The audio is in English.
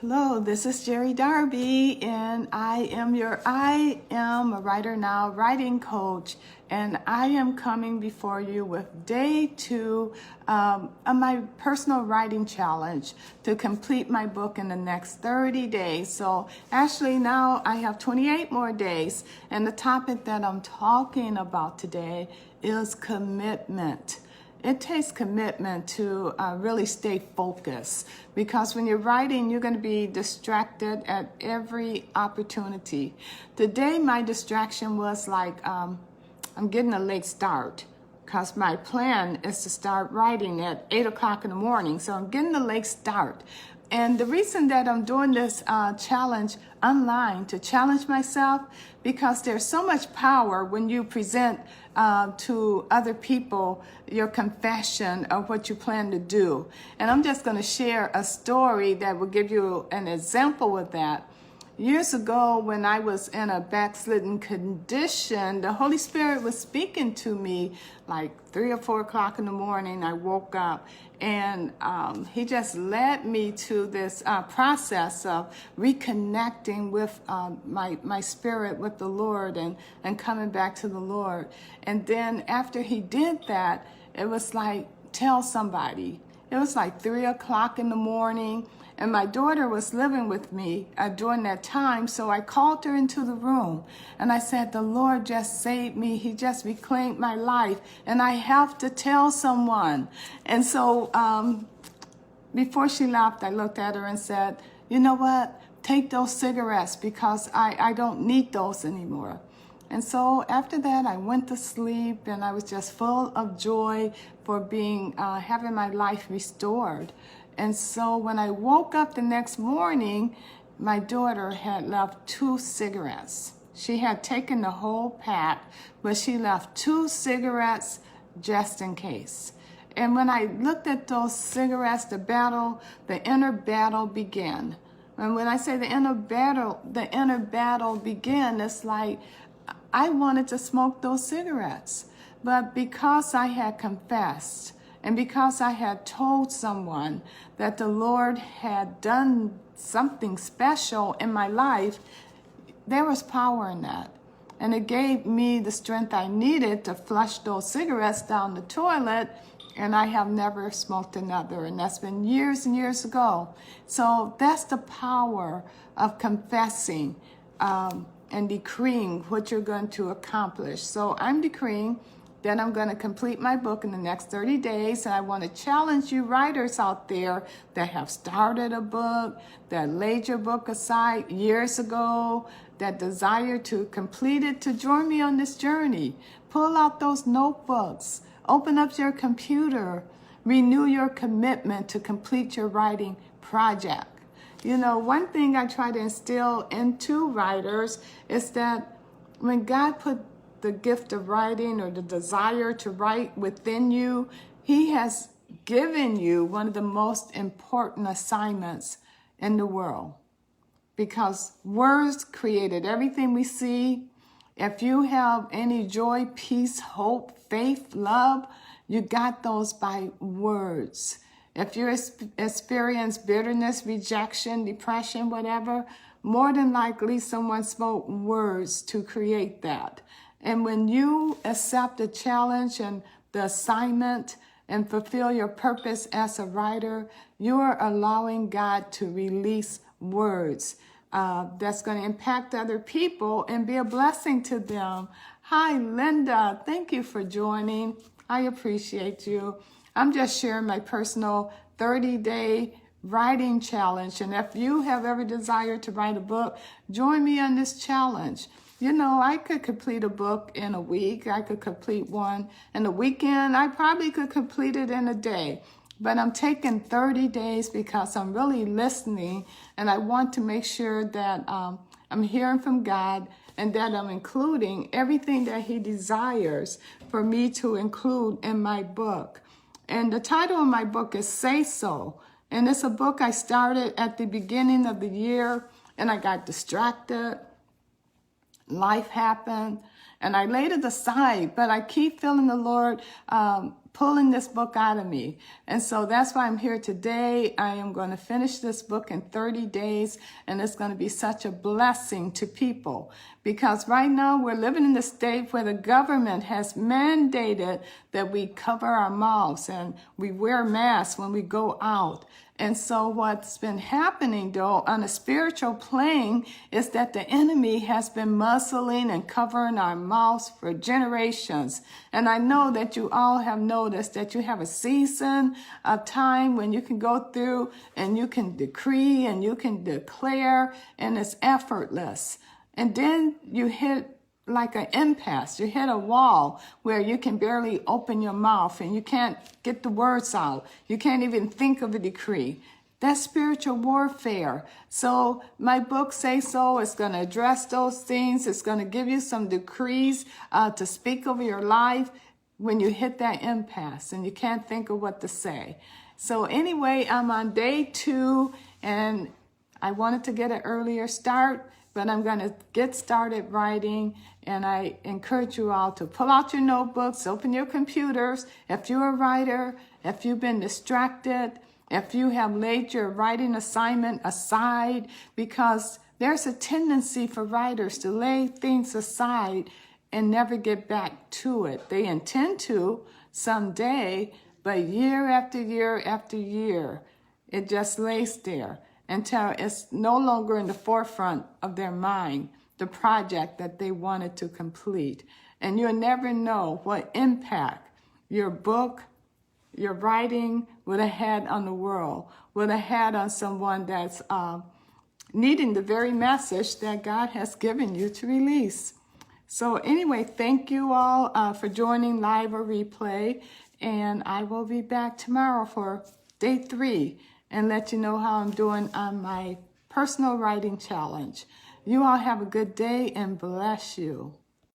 Hello, this is Jerry Darby, and I am a Writer Now writing coach, and I am coming before you with day 2 of my personal writing challenge to complete my book in the next 30 days. So actually now I have 28 more days, and the topic that I'm talking about today is commitment. It takes commitment to really stay focused, because when you're writing, you're going to be distracted at every opportunity. Today, my distraction was like, I'm getting a late start because my plan is to start writing at 8 o'clock in the morning. So I'm getting a late start. And the reason that I'm doing this challenge online to challenge myself, because there's so much power when you present to other people your confession of what you plan to do. And I'm just going to share a story that will give you an example of that. Years ago, when I was in a backslidden condition, the Holy Spirit was speaking to me like 3 or 4 o'clock in the morning. I woke up, and he just led me to this process of reconnecting with my spirit with the Lord, and coming back to the Lord. And then after he did that, it was like, tell somebody. It was like 3 o'clock in the morning. And my daughter was living with me during that time, so I called her into the room, and I said, the Lord just saved me. He just reclaimed my life, and I have to tell someone. And so before she left, I looked at her and said, you know what? Take those cigarettes, because I don't need those anymore. And so after that, I went to sleep, and I was just full of joy for being having my life restored. And so when I woke up the next morning, my daughter had left 2 cigarettes. She had taken the whole pack, but she left 2 cigarettes just in case. And when I looked at those cigarettes, the inner battle began. And when I say the inner battle began, it's like I wanted to smoke those cigarettes. But because I had confessed, and because I had told someone that the Lord had done something special in my life, there was power in that. And it gave me the strength I needed to flush those cigarettes down the toilet, and I have never smoked another. And that's been years and years ago. So that's the power of confessing and decreeing what you're going to accomplish. So I'm decreeing that I'm going to complete my book in the next 30 days. And I want to challenge you writers out there that have started a book, that laid your book aside years ago, that desire to complete it, to join me on this journey. Pull out those notebooks, open up your computer, renew your commitment to complete your writing project. You know, one thing I try to instill into writers is that when God put the gift of writing or the desire to write within you, he has given you one of the most important assignments in the world, because words created everything we see. If you have any joy, peace, hope, faith, love, you got those by words. If you experience bitterness, rejection, depression, whatever, more than likely someone spoke words to create that. And when you accept the challenge and the assignment and fulfill your purpose as a writer, you are allowing God to release words that's going to impact other people and be a blessing to them. Hi, Linda. Thank you for joining. I appreciate you. I'm just sharing my personal 30-day writing challenge. And if you have ever desired to write a book, join me on this challenge. You know, I could complete a book in a week. I could complete one in a weekend. I probably could complete it in a day. But I'm taking 30 days because I'm really listening, and I want to make sure that I'm hearing from God, and that I'm including everything that he desires for me to include in my book. And the title of my book is Say So. And it's a book I started at the beginning of the year, and I got distracted. Life happened, and I laid it aside, but I keep feeling the Lord pulling this book out of me. And so that's why I'm here today. I am going to finish this book in 30 days, and it's going to be such a blessing to people. Because right now we're living in the state where the government has mandated that we cover our mouths and we wear masks when we go out. And so what's been happening, though, on a spiritual plane is that the enemy has been muzzling and covering our mouths for generations. And I know that you all have noticed that you have a season of time when you can go through and you can decree and you can declare, and it's effortless. And then you hit like an impasse. You hit a wall where you can barely open your mouth and you can't get the words out. You can't even think of a decree. That's spiritual warfare. So my book, Say So, is going to address those things. It's going to give you some decrees to speak over your life when you hit that impasse and you can't think of what to say. So anyway, I'm on day 2, and I wanted to get an earlier start, but I'm going to get started writing, and I encourage you all to pull out your notebooks, open your computers. If you're a writer, if you've been distracted, if you have laid your writing assignment aside, because there's a tendency for writers to lay things aside and never get back to it. They intend to someday, but year after year after year, it just lays there until it's no longer in the forefront of their mind, the project that they wanted to complete. And you'll never know what impact your book, your writing would have had on the world, would have had on someone that's needing the very message that God has given you to release. So anyway, thank you all for joining live or replay, and I will be back tomorrow for day 3 and let you know how I'm doing on my personal writing challenge. You all have a good day and bless you.